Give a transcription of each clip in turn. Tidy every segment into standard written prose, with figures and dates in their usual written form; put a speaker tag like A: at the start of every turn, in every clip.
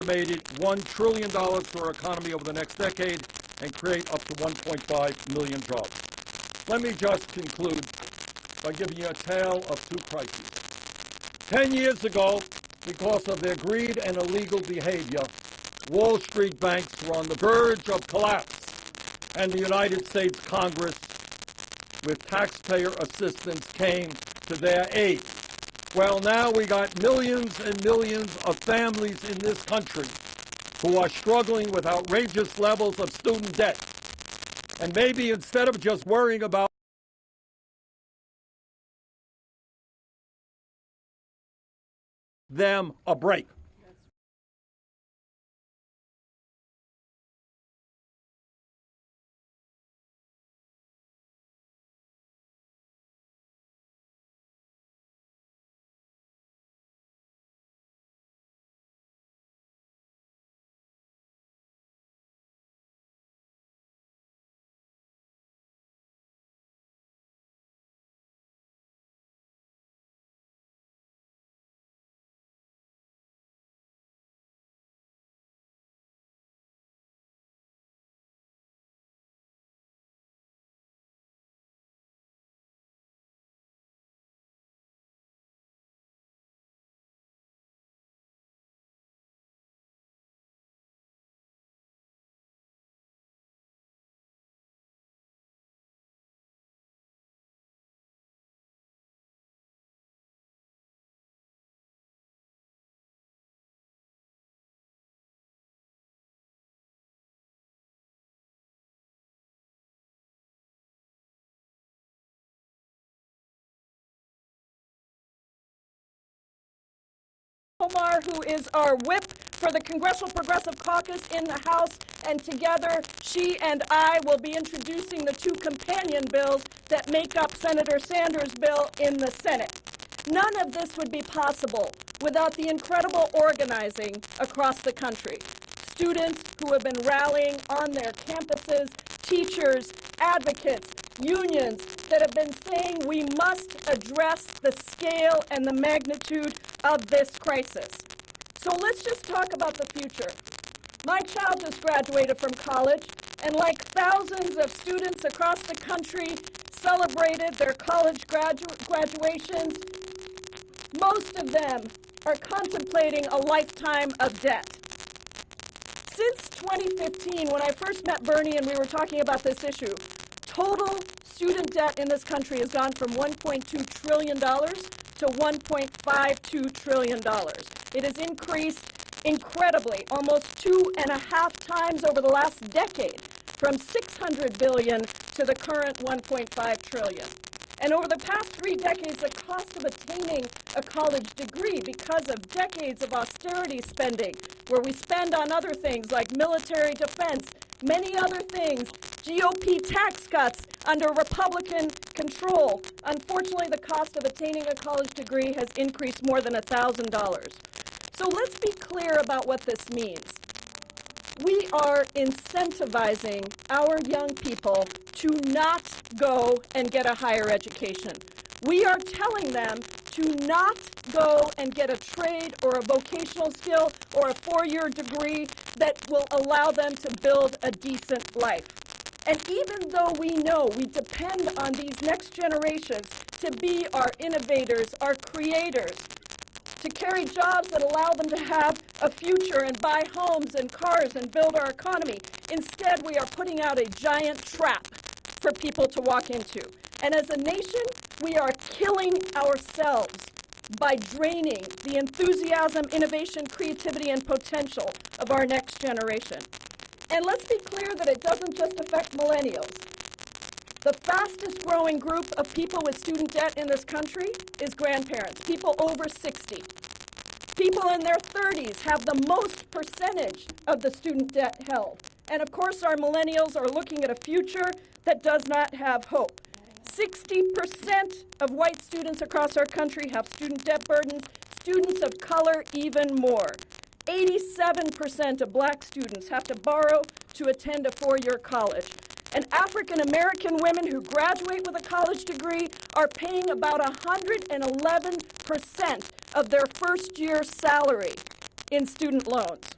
A: estimated $1 trillion for our economy over the next decade and create up to 1.5 million jobs. Let me just conclude by giving you a tale of two crises. 10 years ago, because of their greed and illegal behavior, Wall Street banks were on the verge of collapse, and the United States Congress, with taxpayer assistance, came to their aid. Well, now we got millions and millions of families in this country who are struggling with outrageous levels of student debt. And maybe instead of just worrying about them a break.
B: Omar, who is our whip for the Congressional Progressive Caucus in the House, and together she and I will be introducing the two companion bills that make up Senator Sanders' bill in the Senate. None of this would be possible without the incredible organizing across the country. Students who have been rallying on their campuses, teachers, advocates, unions that have been saying we must address the scale and the magnitude of this crisis. So let's just talk about the future. My child just graduated from college, and like thousands of students across the country celebrated their college graduations, most of them are contemplating a lifetime of debt. Since 2015, when I first met Bernie and we were talking about this issue, total student debt in this country has gone from $1.2 trillion to $1.52 trillion. It has increased incredibly, almost 2.5 times over the last decade, from $600 billion to the current $1.5 trillion. And over the past 3 decades, the cost of attaining a college degree, because of decades of austerity spending, where we spend on other things like military defense, many other things, GOP tax cuts under Republican control. Unfortunately, the cost of attaining a college degree has increased more than $1,000. So let's be clear about what this means. We are incentivizing our young people to not go and get a higher education. We are telling them to not go and get a trade or a vocational skill or a 4-year degree that will allow them to build a decent life. And even though we know we depend on these next generations to be our innovators, our creators, to carry jobs that allow them to have a future and buy homes and cars and build our economy, instead we are putting out a giant trap for people to walk into. And as a nation, we are killing ourselves by draining the enthusiasm, innovation, creativity, and potential of our next generation. And let's be clear that it doesn't just affect millennials. The fastest growing group of people with student debt in this country is grandparents, people over 60. People in their 30s have the most percentage of the student debt held. And of course, our millennials are looking at a future that does not have hope. 60% of white students across our country have student debt burdens, students of color even more. 87% of black students have to borrow to attend a 4-year college. And African American women who graduate with a college degree are paying about 111% of their first year salary in student loans.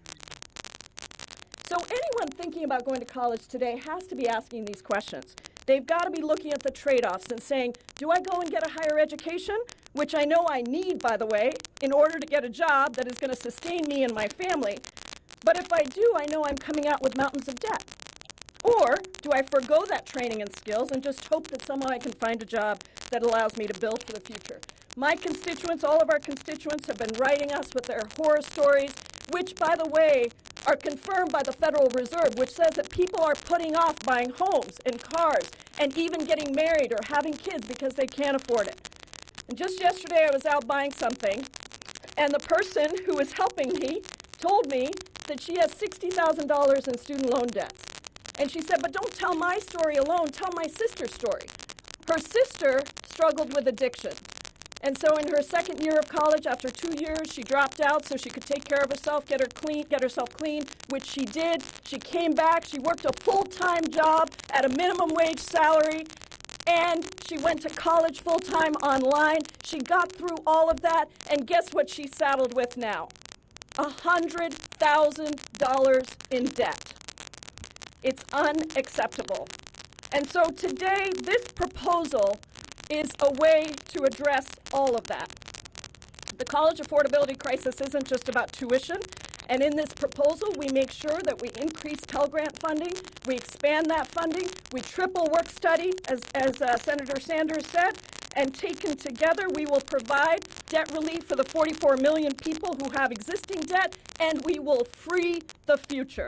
B: So anyone thinking about going to college today has to be asking these questions. They've got to be looking at the trade-offs and saying, do I go and get a higher education, which I know I need, by the way, in order to get a job that is going to sustain me and my family? But if I do, I know I'm coming out with mountains of debt. Or do I forego that training and skills and just hope that somehow I can find a job that allows me to build for the future? My constituents, all of our constituents, have been writing us with their horror stories, which, by the way, are confirmed by the Federal Reserve, which says that people are putting off buying homes and cars and even getting married or having kids because they can't afford it. And just yesterday, I was out buying something, and the person who was helping me told me that she has $60,000 in student loan debts. And she said, but don't tell my story alone, tell my sister's story. Her sister struggled with addiction. And so in her second year of college, after 2 years, she dropped out so she could take care of herself, get herself clean, which she did. She came back, she worked a full-time job at a minimum wage salary, and she went to college full-time online. She got through all of that, and guess what she's saddled with now? $100,000 in debt. It's unacceptable. And so today, this proposal is a way to address all of that. The college affordability crisis isn't just about tuition, and in this proposal, we make sure that we increase Pell Grant funding, we expand that funding, we triple work study, as Senator Sanders said, and taken together, we will provide debt relief for the 44 million people who have existing debt, and we will free the future.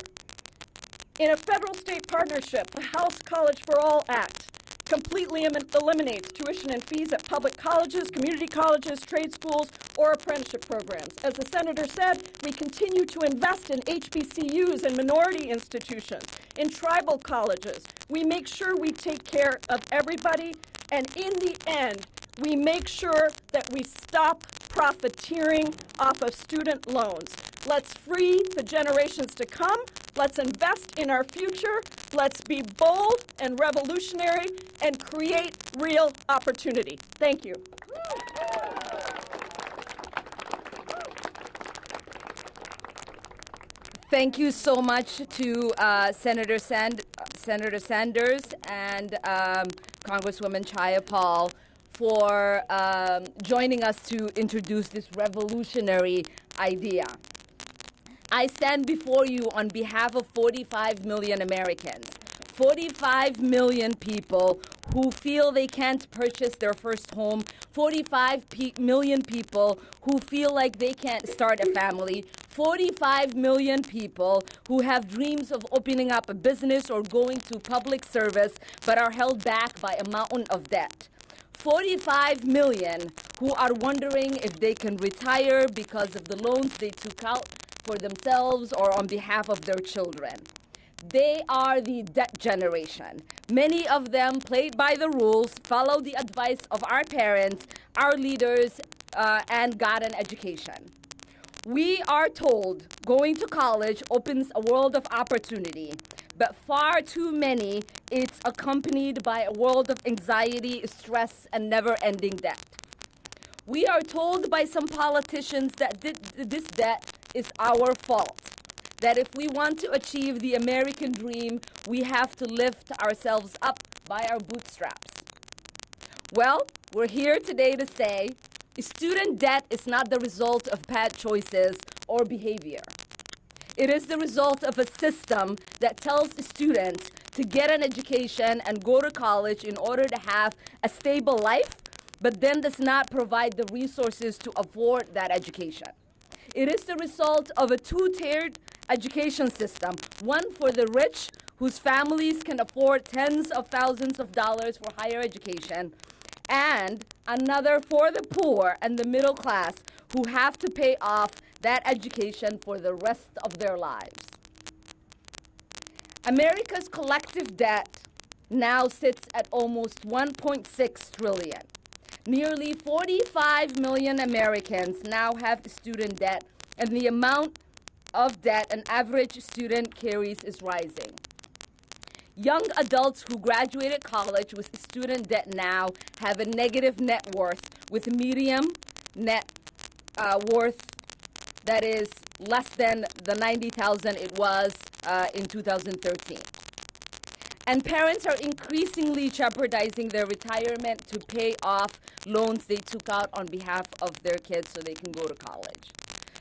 B: In a federal-state partnership, the House College for All Act completely eliminates tuition and fees at public colleges, community colleges, trade schools, or apprenticeship programs. As the senator said, we continue to invest in HBCUs and minority institutions, in tribal colleges. We make sure we take care of everybody, and in the end, we make sure that we stop profiteering off of student loans. Let's free the generations to come. Let's invest in our future. Let's be bold and revolutionary and create real opportunity. Thank you.
C: Thank you so much to Senator Sanders and Congresswoman Jayapal for joining us to introduce this revolutionary idea. I stand before you on behalf of 45 million Americans, 45 million people who feel they can't purchase their first home, 45 million people who feel like they can't start a family, 45 million people who have dreams of opening up a business or going to public service but are held back by a mountain of debt. 45 million who are wondering if they can retire because of the loans they took out for themselves or on behalf of their children. They are the debt generation. Many of them played by the rules, followed the advice of our parents, our leaders, and got an education. We are told going to college opens a world of opportunity, but far too many, it's accompanied by a world of anxiety, stress, and never-ending debt. We are told by some politicians that this debt is our fault, that if we want to achieve the American dream, we have to lift ourselves up by our bootstraps. Well, we're here today to say student debt is not the result of bad choices or behavior. It is the result of a system that tells students to get an education and go to college in order to have a stable life, but then does not provide the resources to afford that education. It is the result of a two-tiered education system, one for the rich, whose families can afford tens of thousands of dollars for higher education, and another for the poor and the middle class, who have to pay off that education for the rest of their lives. America's collective debt now sits at almost $1.6 trillion. Nearly 45 million Americans now have student debt, and the amount of debt an average student carries is rising. Young adults who graduated college with student debt now have a negative net worth, with median net worth that is less than the $90,000 it was in 2013. And parents are increasingly jeopardizing their retirement to pay off loans they took out on behalf of their kids so they can go to college.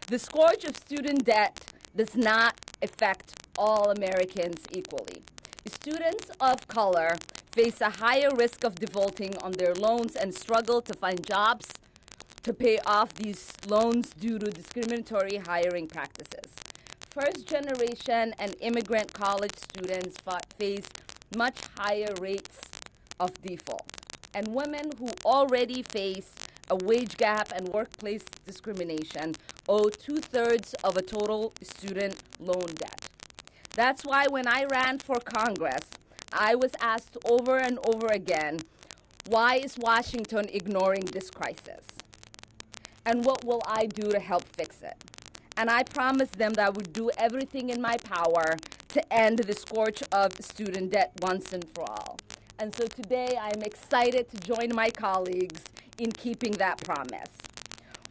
C: The scourge of student debt does not affect all Americans equally. Students of color face a higher risk of defaulting on their loans and struggle to find jobs to pay off these loans due to discriminatory hiring practices. First-generation and immigrant college students face much higher rates of default. And women who already face a wage gap and workplace discrimination owe 2/3 of a total student loan debt. That's why when I ran for Congress, I was asked over and over again, why is Washington ignoring this crisis? And what will I do to help fix it? And I promised them that I would do everything in my power to end the scourge of student debt once and for all. And so today I am excited to join my colleagues in keeping that promise.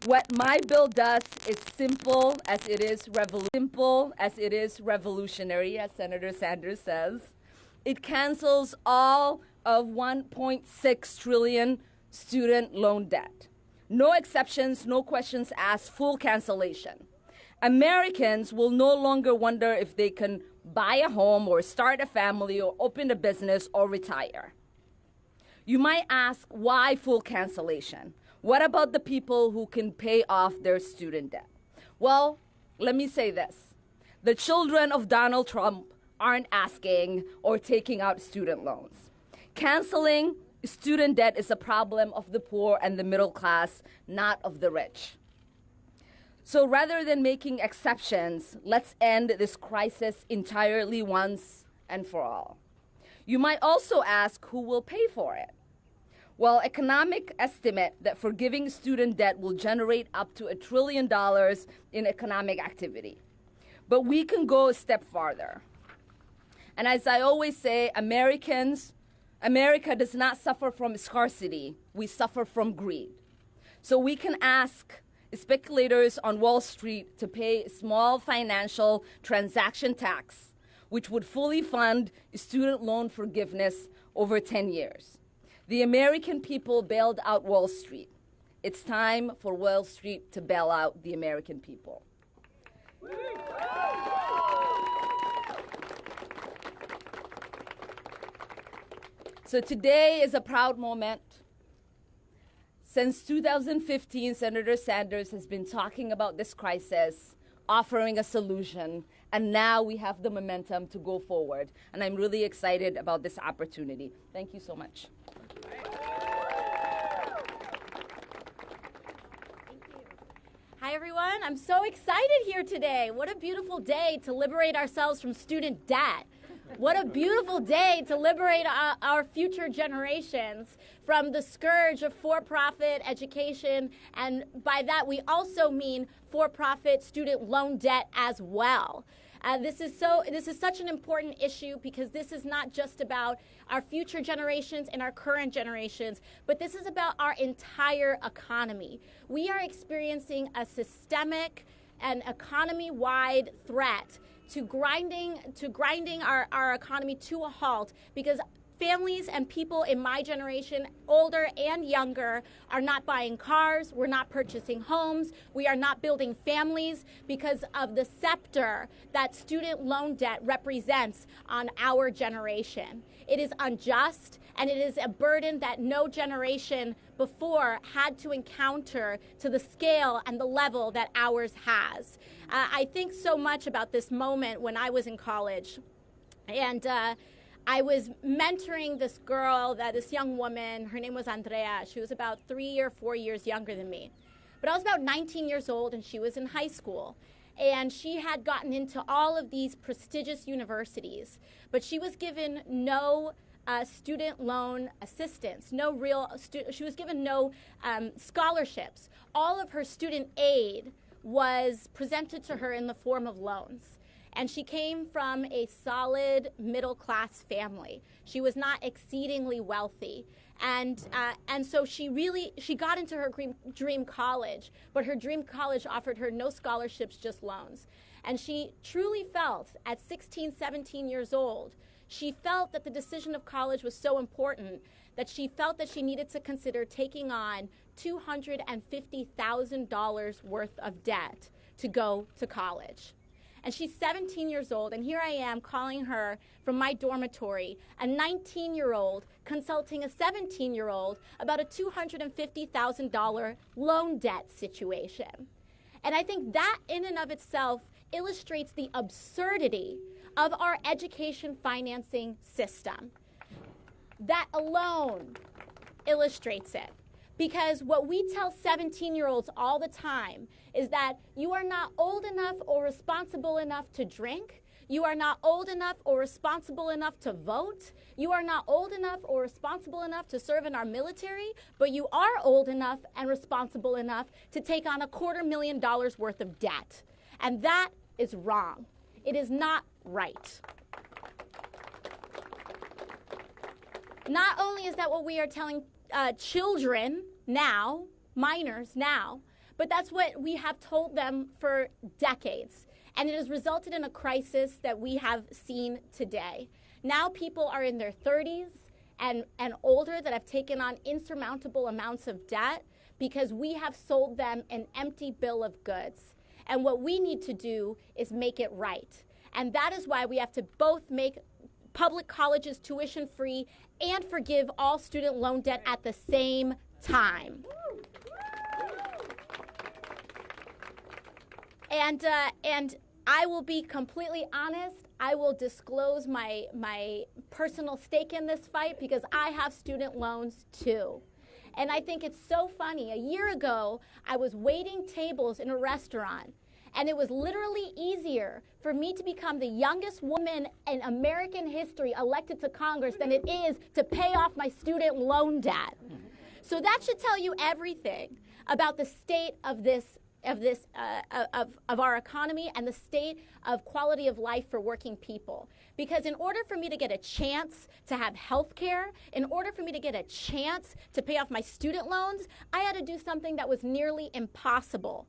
C: What my bill does is simple as it is revolutionary, as Senator Sanders says. It cancels all of $1.6 trillion student loan debt. No exceptions, no questions asked, full cancellation. Americans will no longer wonder if they can buy a home or start a family or open a business or retire. You might ask, why full cancellation? What about the people who can pay off their student debt? Well, let me say this. The children of Donald Trump aren't asking or taking out student loans. Canceling student debt is a problem of the poor and the middle class, not of the rich. So rather than making exceptions, let's end this crisis entirely once and for all. You might also ask, who will pay for it? Well, economic estimate that forgiving student debt will generate up to $1 trillion in economic activity. But we can go a step farther. And as I always say, America does not suffer from scarcity. We suffer from greed. So we can ask speculators on Wall Street to pay a small financial transaction tax, which would fully fund student loan forgiveness over 10 years. The American people bailed out Wall Street. It's time for Wall Street to bail out the American people. So today is a proud moment. Since 2015, Senator Sanders has been talking about this crisis, offering a solution, and now we have the momentum to go forward. And I'm really excited about this opportunity. Thank you so much.
D: Hi, everyone. I'm so excited here today. What a beautiful day to liberate ourselves from student debt. What a beautiful day to liberate our future generations from the scourge of for-profit education. And by that, we also mean for-profit student loan debt as well. This is such an important issue because this is not just about our future generations and our current generations, but this is about our entire economy. We are experiencing a systemic and economy-wide threat to grinding our economy to a halt because families and people in my generation, older and younger, are not buying cars, we're not purchasing homes, we are not building families because of the scepter that student loan debt represents on our generation. It is unjust, and it is a burden that no generation before had to encounter to the scale and the level that ours has. I think so much about this moment when I was in college, and I was mentoring this girl, this young woman. Her name was Andrea. She was about 3 or 4 years younger than me. But I was about 19 years old, and she was in high school. And she had gotten into all of these prestigious universities, but she was given no student loan assistance, she was given no scholarships. All of her student aid was presented to her in the form of loans. And she came from a solid middle-class family. She was not exceedingly wealthy. And so she got into her dream college, but her dream college offered her no scholarships, just loans. And she truly felt at 16, 17 years old, she felt that the decision of college was so important that she felt that she needed to consider taking on $250,000 worth of debt to go to college. And she's 17 years old, and here I am calling her from my dormitory, a 19-year-old consulting a 17-year-old about a $250,000 loan debt situation. And I think that in and of itself illustrates the absurdity of our education financing system. That alone illustrates it. Because what we tell 17-year-olds all the time is that you are not old enough or responsible enough to drink. You are not old enough or responsible enough to vote. You are not old enough or responsible enough to serve in our military, but you are old enough and responsible enough to take on $250,000 worth of debt. And that is wrong. It is not right. Not only is that what we are telling children now, minors now, but that's what we have told them for decades. And it has resulted in a crisis that we have seen today. Now people are in their 30s and older that have taken on insurmountable amounts of debt because we have sold them an empty bill of goods. And what we need to do is make it right. And that is why we have to both make public colleges tuition free and forgive all student loan debt at the same time. And I will be completely honest, I will disclose my personal stake in this fight because I have student loans too. And I think it's so funny. A year ago, I was waiting tables in a restaurant, and it was literally easier for me to become the youngest woman in American history elected to Congress than it is to pay off my student loan debt. So that should tell you everything about the state of our economy and the state of quality of life for working people. Because in order for me to get a chance to have health care, in order for me to get a chance to pay off my student loans, I had to do something that was nearly impossible.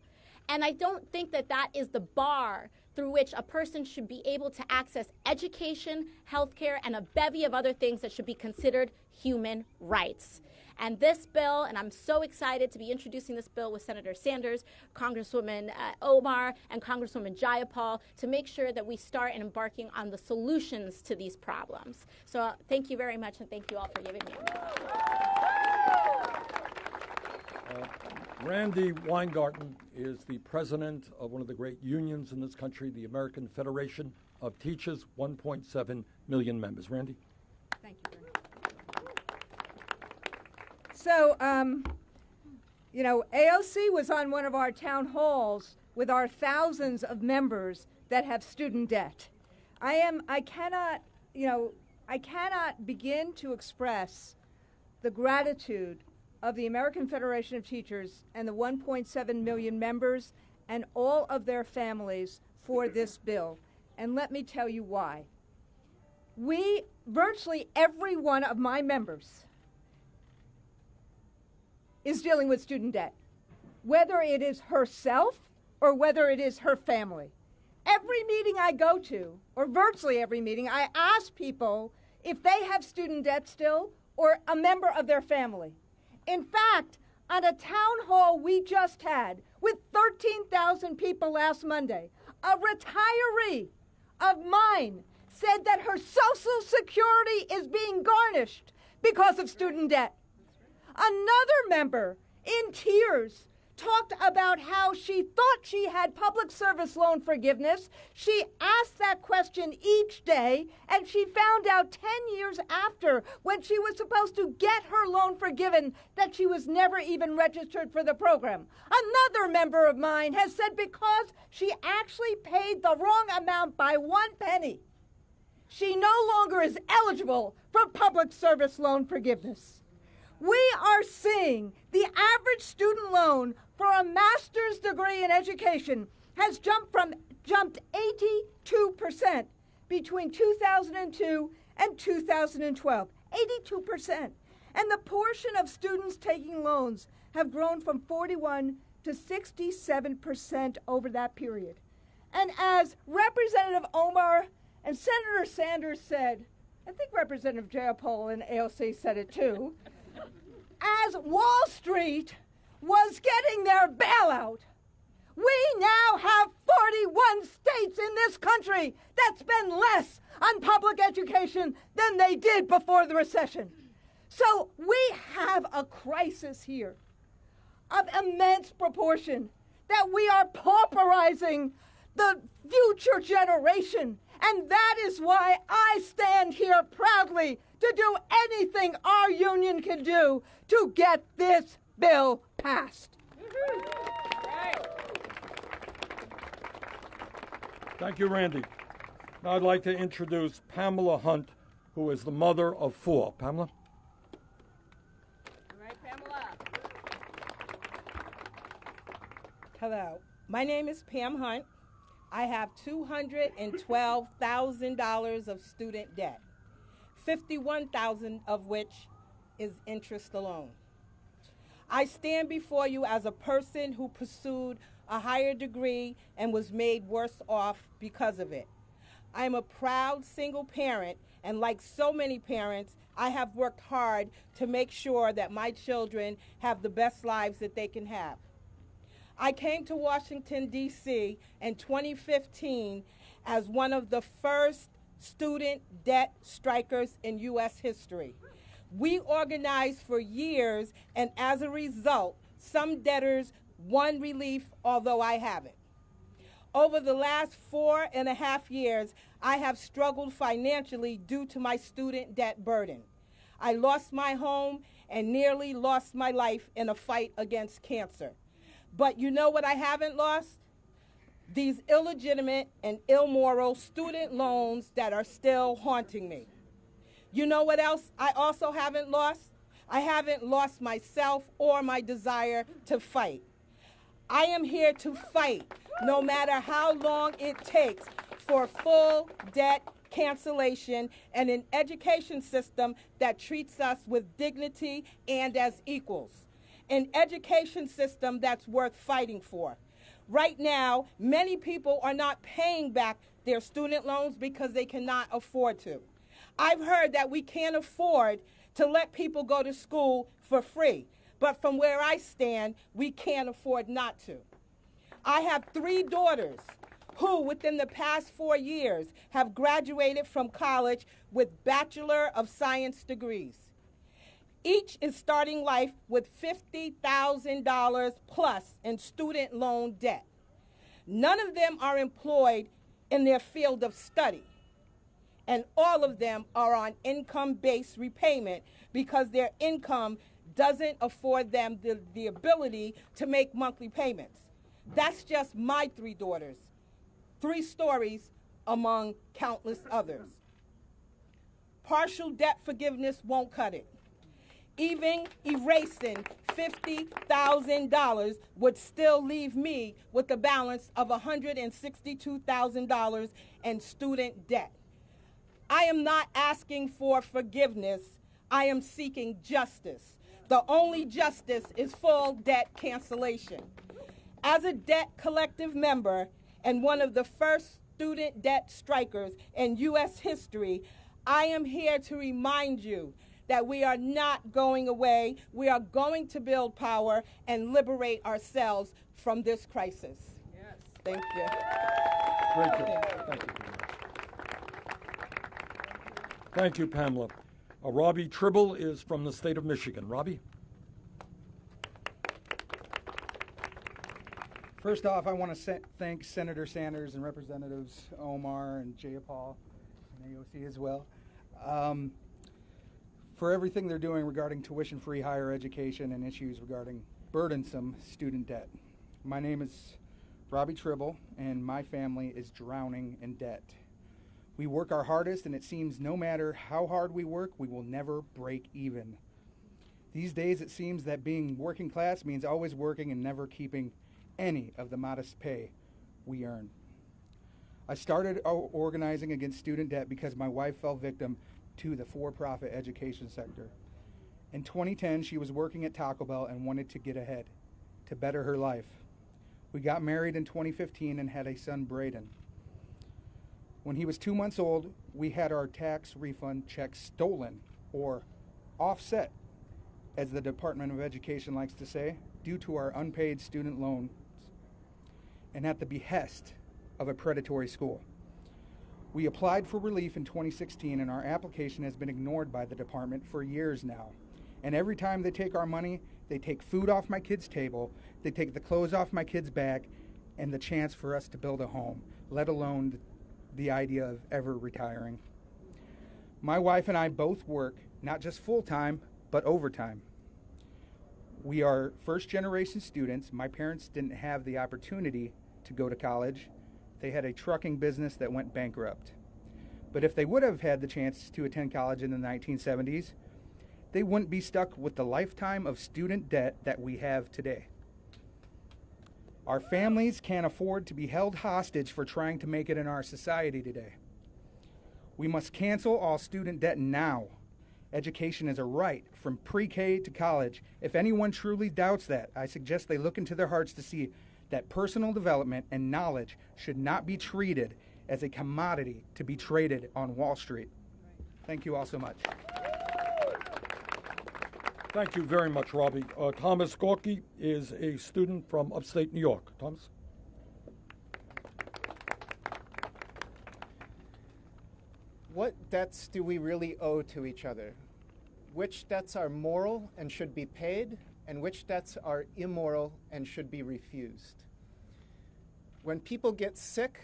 D: And I don't think that that is the bar through which a person should be able to access education, health care, and a bevy of other things that should be considered human rights. And this bill, and I'm so excited to be introducing this bill with Senator Sanders, Congresswoman Omar, and Congresswoman Jayapal to make sure that we start and embarking on the solutions to these problems. So thank you very much, and thank you all for giving me a moment.
A: Randy Weingarten is the president of one of the great unions in this country, the American Federation of Teachers, 1.7 million members. Randy?
E: Thank you very much. So, AOC was on one of our town halls with our thousands of members that have student debt. I cannot begin to express the gratitude of the American Federation of Teachers and the 1.7 million members and all of their families for this bill. And let me tell you why. Virtually every one of my members is dealing with student debt, whether it is herself or whether it is her family. Every meeting I go to, or virtually every meeting, I ask people if they have student debt still or a member of their family. In fact, on a town hall we just had with 13,000 people last Monday, a retiree of mine said that her Social Security is being garnished because of student debt. Another member, in tears, talked about how she thought she had public service loan forgiveness. She asked that question each day, and she found out 10 years after, when she was supposed to get her loan forgiven, that she was never even registered for the program. Another member of mine has said because she actually paid the wrong amount by 1 penny, she no longer is eligible for public service loan forgiveness. We are seeing the average student loan for a master's degree in education has jumped 82% between 2002 and 2012. 82%. And the portion of students taking loans have grown from 41 to 67% over that period. And as Representative Omar and Senator Sanders said, I think Representative Jayapal and AOC said it too, as Wall Street was getting their bailout, we now have 41 states in this country that spend less on public education than they did before the recession. So we have a crisis here of immense proportion that we are pauperizing the future generation. And that is why I stand here proudly to do anything our union can do to get this bill passed.
A: Thank you, Randy. Now I'd like to introduce Pamela Hunt, who is the mother of four. Pamela?
C: All right, Pamela.
F: Hello, my name is Pam Hunt. I have $212,000 of student debt, $51,000 of which is interest alone. I stand before you as a person who pursued a higher degree and was made worse off because of it. I am a proud single parent, and like so many parents, I have worked hard to make sure that my children have the best lives that they can have. I came to Washington, D.C. in 2015 as one of the first student debt strikers in U.S. history. We organized for years, and as a result, some debtors won relief, although I haven't. Over the last 4.5 years, I have struggled financially due to my student debt burden. I lost my home and nearly lost my life in a fight against cancer. But you know what I haven't lost? These illegitimate and immoral student loans that are still haunting me. You know what else I also haven't lost? I haven't lost myself or my desire to fight. I am here to fight, no matter how long it takes, for full debt cancellation and an education system that treats us with dignity and as equals. An education system that's worth fighting for. Right now, many people are not paying back their student loans because they cannot afford to. I've heard that we can't afford to let people go to school for free, but from where I stand, we can't afford not to. I have 3 daughters who, within the past 4 years, have graduated from college with Bachelor of Science degrees. Each is starting life with $50,000 plus in student loan debt. None of them are employed in their field of study, and all of them are on income-based repayment because their income doesn't afford them the ability to make monthly payments. That's just my 3 daughters, 3 stories among countless others. Partial debt forgiveness won't cut it. Even erasing $50,000 would still leave me with a balance of $162,000 in student debt. I am not asking for forgiveness. I am seeking justice. The only justice is full debt cancellation. As a debt collective member and one of the first student debt strikers in U.S. history, I am here to remind you that we are not going away. We are going to build power and liberate ourselves from this crisis. Yes. Thank you.
A: Great job. Thank you. Thank you, Pamela. Robbie Tribble is from the state of Michigan. Robbie?
G: First off, I want to thank Senator Sanders and Representatives Omar and Jayapal and AOC as well for everything they're doing regarding tuition-free higher education and issues regarding burdensome student debt. My name is Robbie Tribble, and my family is drowning in debt. We work our hardest, and it seems no matter how hard we work, we will never break even. These days, it seems that being working class means always working and never keeping any of the modest pay we earn. I started organizing against student debt because my wife fell victim to the for-profit education sector. In 2010, she was working at Taco Bell and wanted to get ahead, to better her life. We got married in 2015 and had a son, Braden. When he was 2 months old, we had our tax refund check stolen, or offset, as the Department of Education likes to say, due to our unpaid student loans and at the behest of a predatory school. We applied for relief in 2016, and our application has been ignored by the department for years now. And every time they take our money, they take food off my kids' table, they take the clothes off my kids' back, and the chance for us to build a home, let alone the idea of ever retiring. My wife and I both work, not just full-time, but overtime. We are first-generation students. My parents didn't have the opportunity to go to college. They had a trucking business that went bankrupt. But if they would have had the chance to attend college in the 1970s, they wouldn't be stuck with the lifetime of student debt that we have today. Our families can't afford to be held hostage for trying to make it in our society today. We must cancel all student debt now. Education is a right from pre-K to college. If anyone truly doubts that, I suggest they look into their hearts to see that personal development and knowledge should not be treated as a commodity to be traded on Wall Street. Thank you all so much.
A: Thank you very much, Robbie. Thomas Gorky is a student from upstate New York. Thomas?
H: What debts do we really owe to each other? Which debts are moral and should be paid, and which debts are immoral and should be refused? When people get sick,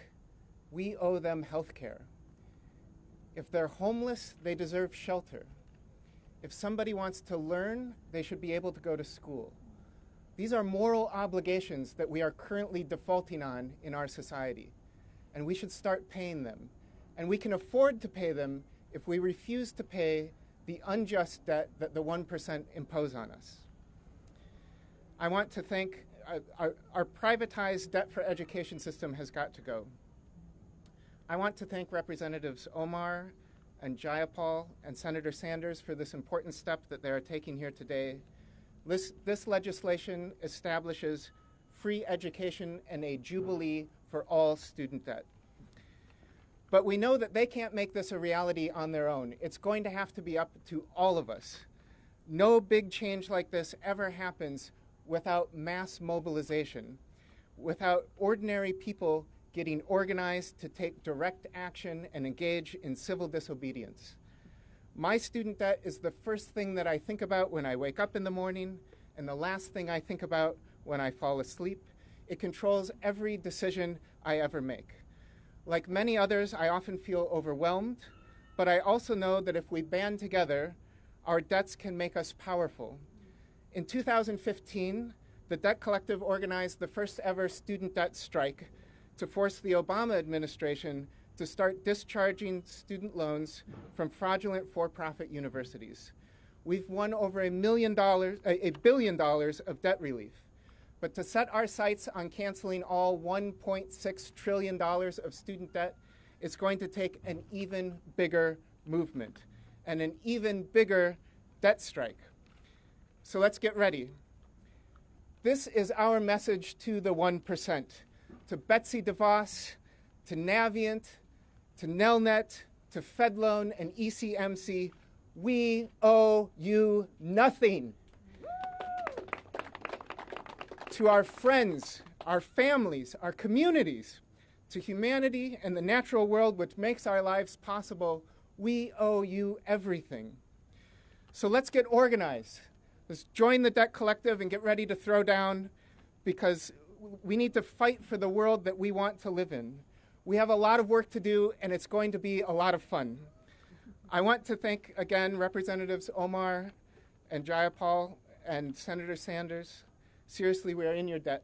H: we owe them health care. If they're homeless, they deserve shelter. If somebody wants to learn, they should be able to go to school. These are moral obligations that we are currently defaulting on in our society, and we should start paying them. And we can afford to pay them if we refuse to pay the unjust debt that the 1% impose on us. I want to thank our privatized debt for education system has got to go. I want to thank Representatives Omar and Jayapal and Senator Sanders for this important step that they are taking here today. This legislation establishes free education and a jubilee for all student debt. But we know that they can't make this a reality on their own. It's going to have to be up to all of us. No big change like this ever happens without mass mobilization, without ordinary people getting organized to take direct action and engage in civil disobedience. My student debt is the first thing that I think about when I wake up in the morning and the last thing I think about when I fall asleep. It controls every decision I ever make. Like many others, I often feel overwhelmed, but I also know that if we band together, our debts can make us powerful. In 2015, the Debt Collective organized the first ever student debt strike to force the Obama administration to start discharging student loans from fraudulent for-profit universities. We've won over $1 billion of debt relief. But to set our sights on canceling all $1.6 trillion of student debt, it's going to take an even bigger movement and an even bigger debt strike. So let's get ready. This is our message to the 1%, to Betsy DeVos, to Navient, to Nelnet, to FedLoan and ECMC. We owe you nothing. To our friends, our families, our communities, to humanity and the natural world which makes our lives possible, we owe you everything. So let's get organized. Let's join the Debt Collective and get ready to throw down, because we need to fight for the world that we want to live in. We have a lot of work to do, and it's going to be a lot of fun. I want to thank, again, Representatives Omar and Jayapal and Senator Sanders. Seriously, we are in your debt.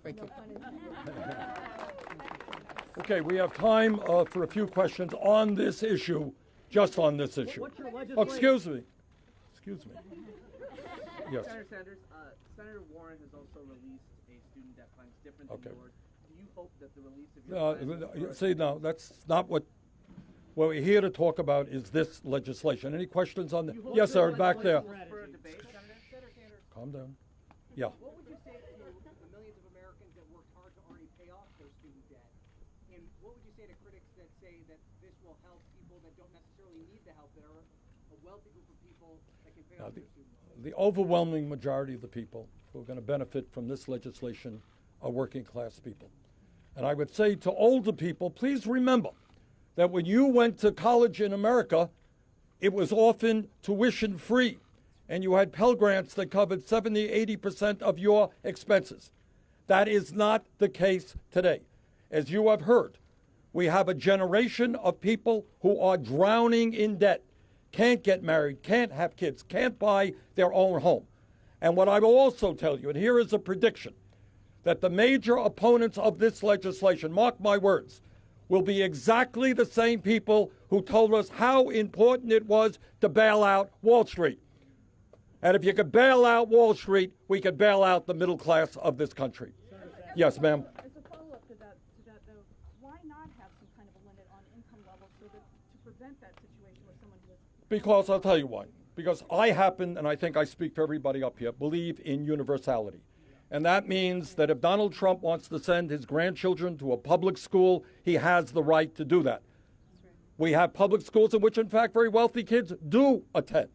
H: Thank you.
A: Okay, we have time for a few questions on this issue, just on this issue.
I: What's your legislation?
A: Oh, excuse me. Excuse me. Yes.
I: Senator Sanders, Senator Warren has also released a student debt plan different than yours. Do you hope that the release of your plan...
A: See, no, that's not what we're here to talk about is this legislation. Any questions on that? Yes, sir, back there.
I: For a debate, Senator Sanders?
A: Calm down. Yeah.
I: What would you say to the millions of Americans that will help people that don't necessarily need the help, that are a wealthy group of people that can pay off their student loans?
A: The overwhelming majority of the people who are going to benefit from this legislation are working class people. And I would say to older people, please remember that when you went to college in America, it was often tuition free, and you had Pell Grants that covered 70, 80% of your expenses. That is not the case today. As you have heard, we have a generation of people who are drowning in debt, can't get married, can't have kids, can't buy their own home. And what I will also tell you, and here is a prediction, that the major opponents of this legislation, mark my words, will be exactly the same people who told us how important it was to bail out Wall Street. And if you could bail out Wall Street, we could bail out the middle class of this country. Yes, ma'am.
B: As a follow-up to that, though, why not have some kind of a limit on income levels so that to prevent that situation where someone who is...
A: Because I'll tell you why. Because I happen, and I think I speak for everybody up here, believe in universality. And that means that if Donald Trump wants to send his grandchildren to a public school, he has the right to do that. We have public schools in which, in fact, very wealthy kids do attend.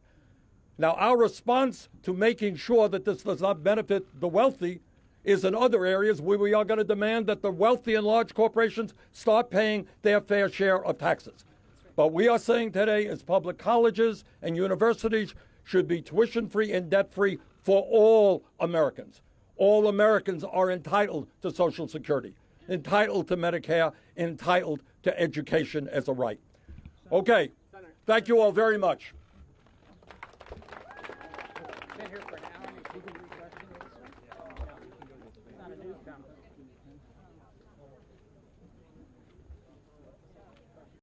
A: Now, our response to making sure that this does not benefit the wealthy is in other areas where we are going to demand that the wealthy and large corporations start paying their fair share of taxes. But we are saying today is public colleges and universities should be tuition-free and debt-free for all Americans. All Americans are entitled to Social Security, entitled to Medicare, entitled to education as a right. Okay, thank you all very much.